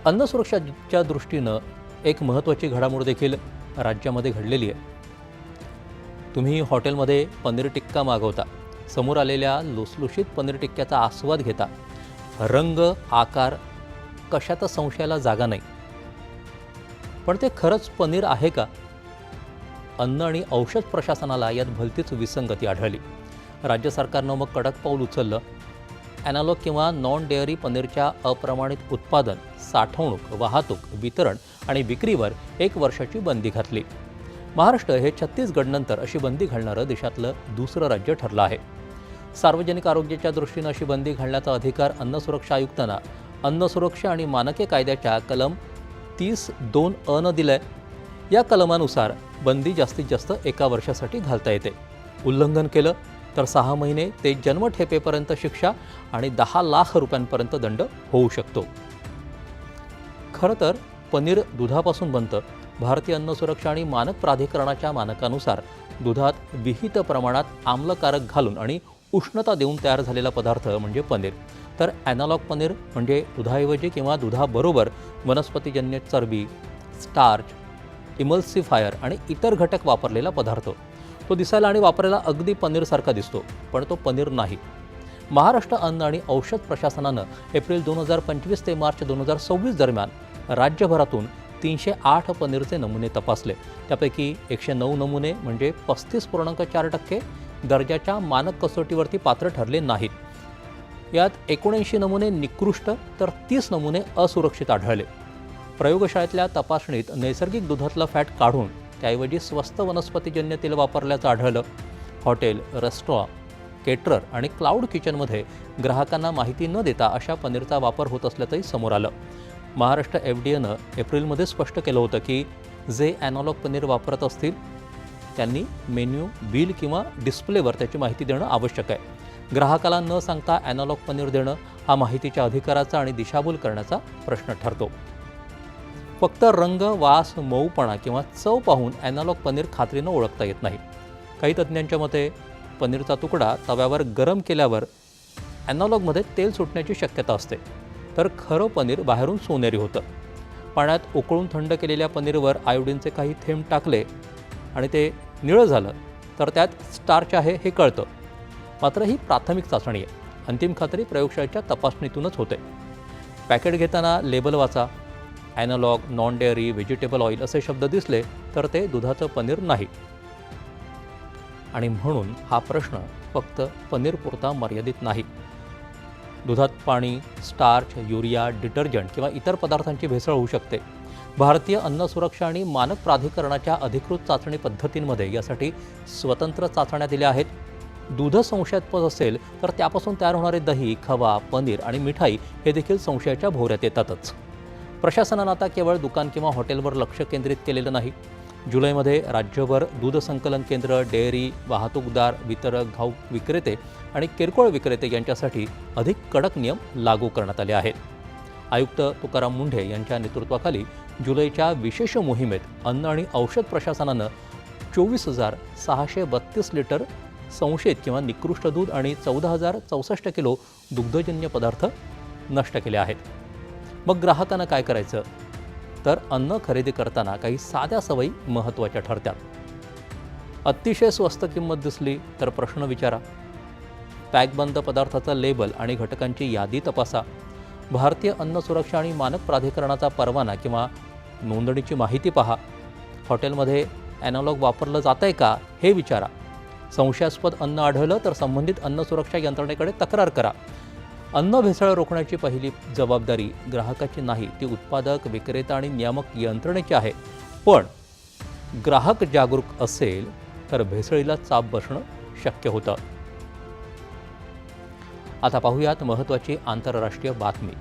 अन्न सुरक्षेच्या दृष्टीनं एक महत्त्वाची घडामोड देखील राज्यामध्ये घडलेली आहे. तुम्ही हॉटेलमध्ये पनीर टिक्का मागवता, समोर आलेल्या लुसलुशीत पनीर टिक्क्याचा आस्वाद घेता. रंग, आकार कशातच संशयाला जागा नाही. पण ते खरंच पनीर आहे का? अन्न आणि औषध प्रशासनाला यात भलतीच विसंगती आढळली. राज्य सरकारनं मग कडक पाऊल उचललं. ॲनालॉग किंवा नॉन डेअरी पनीरच्या अप्रमाणित उत्पादन, साठवणूक, वाहतूक, वितरण आणि विक्रीवर 1 वर्षाची बंदी घातली. महाराष्ट्र हे छत्तीसगडनंतर अशी बंदी घालणारं देशातलं दुसरं राज्य ठरलं आहे. सार्वजनिक आरोग्याच्या दृष्टीनं अशी बंदी घालण्याचा अधिकार अन्न सुरक्षा आयुक्तांना अन्न सुरक्षा आणि मानके कायद्याच्या कलम 30(2)(अ) नं दिलंय. या कलमानुसार बंदी जास्तीत जास्त 1 वर्षासाठी घालता येते. उल्लंघन केलं तर 6 महिने ते जन्मठेपेपर्यंत शिक्षा आणि 10 लाख रुपयांपर्यंत दंड होऊ शकतो. खरं तर पनीर दुधापासून बनतं. भारतीय अन्न सुरक्षा आणि मानक प्राधिकरणाच्या मानकानुसार दुधात विहित प्रमाणात आम्लकारक घालून आणि उष्णता देऊन तयार झालेला पदार्थ म्हणजे पनीर. तर ॲनालॉग पनीर म्हणजे दुधाऐवजी किंवा दुधाबरोबर वनस्पतीजन्य चरबी, स्टार्च, इमल्सिफायर आणि इतर घटक वापरलेला पदार्थ. तो दिसायला आणि वापरायला अगदी पनीरसारखा दिसतो, पण तो पनीर नाही. महाराष्ट्र अन्न आणि औषध प्रशासनानं एप्रिल 2025 ते मार्च 2026 दरम्यान राज्यभरातून 308 पनीरचे नमुने तपासले. त्यापैकी 109 नमुने म्हणजे 35.4% दर्जाच्या मानक कसोटीवरती पात्र ठरले नाहीत. यात 79 नमुने निकृष्ट तर 30 नमुने असुरक्षित आढळले. प्रयोगशाळेतल्या तपासणीत नैसर्गिक दुधातलं फॅट काढून त्याऐवजी स्वस्त वनस्पतीजन्य तेल वापरल्याचं आढळलं. हॉटेल, रेस्टॉरंट, केटरर आणि क्लाउड किचनमध्ये ग्राहकांना माहिती न देता अशा पनीरचा वापर होत असल्याचंही समोर आलं. महाराष्ट्र FDAनं एप्रिलमध्ये स्पष्ट केलं होतं की जे ॲनालॉग पनीर वापरत असतील त्यांनी मेन्यू, बिल किंवा डिस्प्लेवर त्याची माहिती देणं आवश्यक आहे. ग्राहकाला न सांगता ॲनालॉग पनीर देणं हा माहितीच्या अधिकाराचा आणि दिशाभूल करण्याचा प्रश्न ठरतो. फक्त रंग, वास, मऊपणा किंवा चव पाहून ॲनालॉग पनीर खात्रीनं ओळखता येत नाही. काही तज्ज्ञांच्या मते पनीरचा तुकडा तव्यावर गरम केल्यावर ॲनालॉगमध्ये तेल सुटण्याची शक्यता असते, तर खरं पनीर बाहेरून सोनेरी होतं. पाण्यात उकळून थंड केलेल्या पनीरवर आयोडीनचे काही थेंब टाकले आणि ते निळं झालं तर त्यात स्टार्च आहे हे कळतं. मात्र ही प्राथमिक चाचणी आहे. अंतिम खात्री प्रयोगशाळेच्या तपासणीतूनच होते. पॅकेट घेताना लेबल वाचा. Analogue, non dairy, vegetable oil असे शब्द दिसले तर ते दुधाचं पनीर नाही. आणि म्हणून हा प्रश्न फक्त पनीरपुरता मर्यादित नाही. दुधात पाणी, स्टार्च, युरिया, डिटर्जंट किंवा इतर पदार्थांची भेसळ होऊ शकते. भारतीय अन्न सुरक्षा आणि मानक प्राधिकरणाच्या अधिकृत चाचणी पद्धतींमध्ये यासाठी स्वतंत्र चाचण्या दिल्या आहेत. दूध संशयास्पद असेल तर त्यापासून तयार होणारे दही, खवा, पनीर आणि मिठाई हे देखील संशयाच्या भोवऱ्यात येतातच. प्रशासनानं आता केवळ दुकान किंवा हॉटेलवर लक्ष केंद्रित केलेलं नाही. जुलैमध्ये राज्यभर दूध संकलन केंद्र, डेअरी, वाहतूकदार, वितरक, घाऊक विक्रेते आणि किरकोळ विक्रेते यांच्यासाठी अधिक कडक नियम लागू करण्यात आले आहेत. आयुक्त तुकाराम मुंढे यांच्या नेतृत्वाखाली जुलैच्या विशेष मोहिमेत अन्न आणि औषध प्रशासनानं 24,632 लिटर संशयित किंवा निकृष्ट दूध आणि 14,064 किलो दुग्धजन्य पदार्थ नष्ट केले आहेत. मग ग्राहकांना काय करायचं? तर अन्न खरेदी करताना काही साध्या सवयी महत्त्वाच्या ठरतात. अतिशय स्वस्त किंमत दिसली तर प्रश्न विचारा. पॅकबंद पदार्थाचा लेबल आणि घटकांची यादी तपासा. भारतीय अन्न सुरक्षा आणि मानक प्राधिकरणाचा परवाना किंवा नोंदणीची माहिती पहा. हॉटेलमध्ये ॲनालॉग वापरलं जात आहे का हे विचारा. संशयास्पद अन्न आढळलं तर संबंधित अन्न सुरक्षा यंत्रणेकडे तक्रार करा. अन्न भेसळ रोखण्याची पहिली जबाबदारी ग्राहकाची नाही, ती उत्पादक, विक्रेता आणि नियामक यंत्रणेची आहे. पण ग्राहक जागरूक असेल तर भेसळीला चाप बसणं शक्य होतं. आता पाहूयात महत्त्वाची आंतरराष्ट्रीय बातमी.